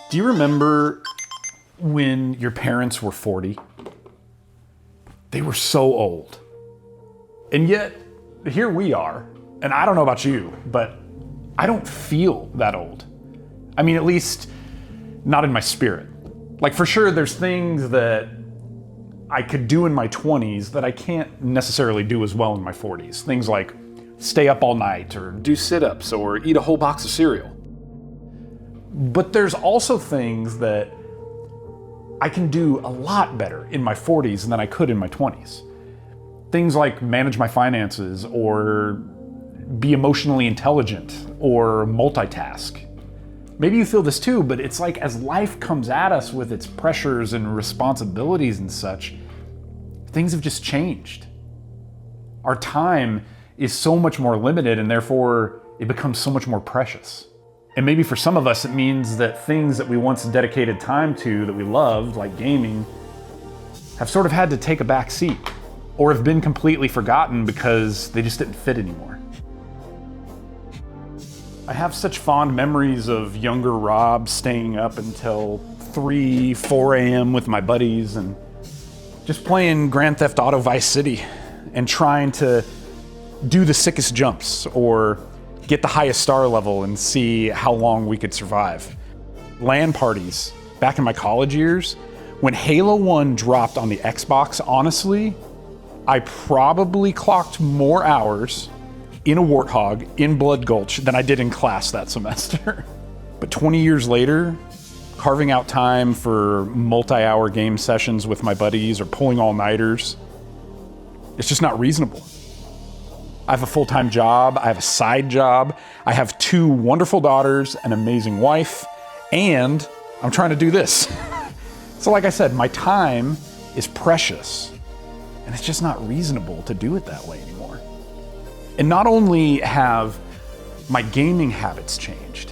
Do you remember when your parents were 40? They were so old. And yet, here we are. And I don't know about you, but I don't feel that old. I mean, at least not in my spirit. Like, for sure, there's things that I could do in my 20s that I can't necessarily do as well in my 40s. Things like stay up all night, or do sit-ups, or eat a whole box of cereal. But there's also things that I can do a lot better in my 40s than I could in my 20s. Things like manage my finances, or be emotionally intelligent, or multitask. Maybe you feel this too, but it's like as life comes at us with its pressures and responsibilities and such, things have just changed. Our time is so much more limited, and therefore it becomes so much more precious. And maybe for some of us, it means that things that we once dedicated time to that we loved, like gaming, have sort of had to take a back seat, or have been completely forgotten because they just didn't fit anymore. I have such fond memories of younger Rob staying up until 3, 4 a.m. with my buddies and just playing Grand Theft Auto Vice City and trying to do the sickest jumps or get the highest star level and see how long we could survive. LAN parties back in my college years, when Halo 1 dropped on the Xbox, honestly, I probably clocked more hours in a Warthog in Blood Gulch than I did in class that semester. But 20 years later, carving out time for multi-hour game sessions with my buddies or pulling all-nighters, it's just not reasonable. I have a full-time job, I have a side job, I have 2 wonderful daughters, an amazing wife, and I'm trying to do this. So like I said, my time is precious, and it's just not reasonable to do it that way anymore. And not only have my gaming habits changed,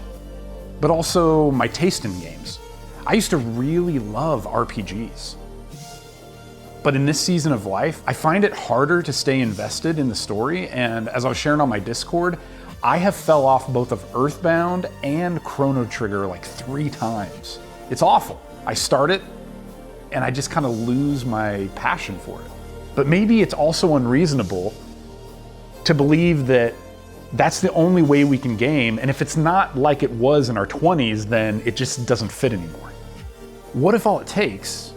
but also my taste in games. I used to really love RPGs. But in this season of life, I find it harder to stay invested in the story, and as I was sharing on my Discord, I have fell off both of Earthbound and Chrono Trigger like 3 times. It's awful. I start it, and I just kind of lose my passion for it. But maybe it's also unreasonable to believe that that's the only way we can game, and if it's not like it was in our 20s, then it just doesn't fit anymore. What if all it takes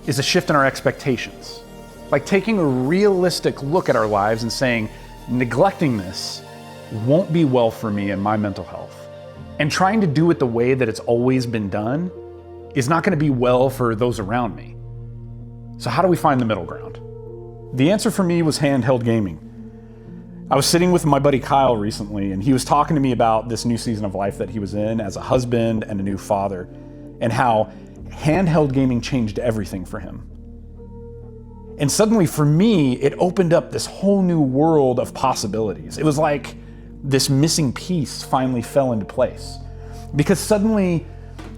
is a shift in our expectations? Like taking a realistic look at our lives and saying, neglecting this won't be well for me and my mental health. And trying to do it the way that it's always been done is not going to be well for those around me. So how do we find the middle ground? The answer for me was handheld gaming. I was sitting with my buddy Kyle recently, and he was talking to me about this new season of life that he was in as a husband and a new father, and how handheld gaming changed everything for him. And suddenly for me, it opened up this whole new world of possibilities. It was like this missing piece finally fell into place. Because suddenly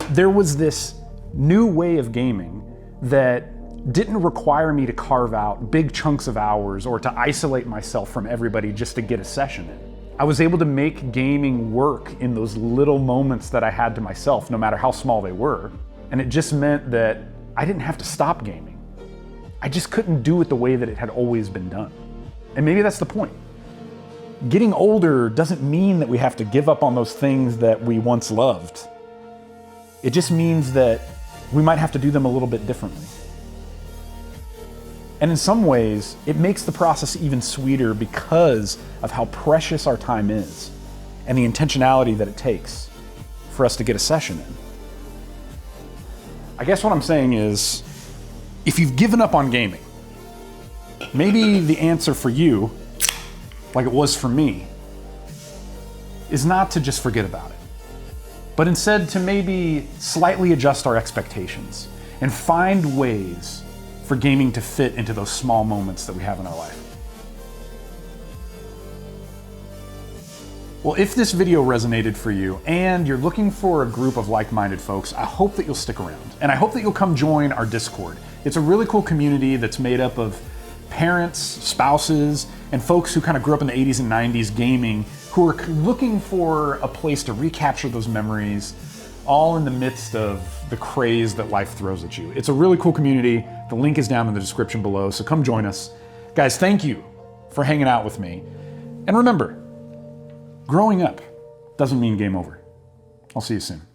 there was this new way of gaming that didn't require me to carve out big chunks of hours or to isolate myself from everybody just to get a session in. I was able to make gaming work in those little moments that I had to myself, no matter how small they were. And it just meant that I didn't have to stop gaming. I just couldn't do it the way that it had always been done. And maybe that's the point. Getting older doesn't mean that we have to give up on those things that we once loved. It just means that we might have to do them a little bit differently. And in some ways, it makes the process even sweeter because of how precious our time is and the intentionality that it takes for us to get a session in. I guess what I'm saying is, if you've given up on gaming, maybe the answer for you, like it was for me, is not to just forget about it, but instead to maybe slightly adjust our expectations and find ways for gaming to fit into those small moments that we have in our life. Well, if this video resonated for you and you're looking for a group of like-minded folks, I hope that you'll stick around. And I hope that you'll come join our Discord. It's a really cool community that's made up of parents, spouses, and folks who kind of grew up in the 80s and 90s gaming, who are looking for a place to recapture those memories, all in the midst of the craze that life throws at you. It's a really cool community. The link is down in the description below, so come join us. Guys, thank you for hanging out with me. And remember, growing up doesn't mean game over. I'll see you soon.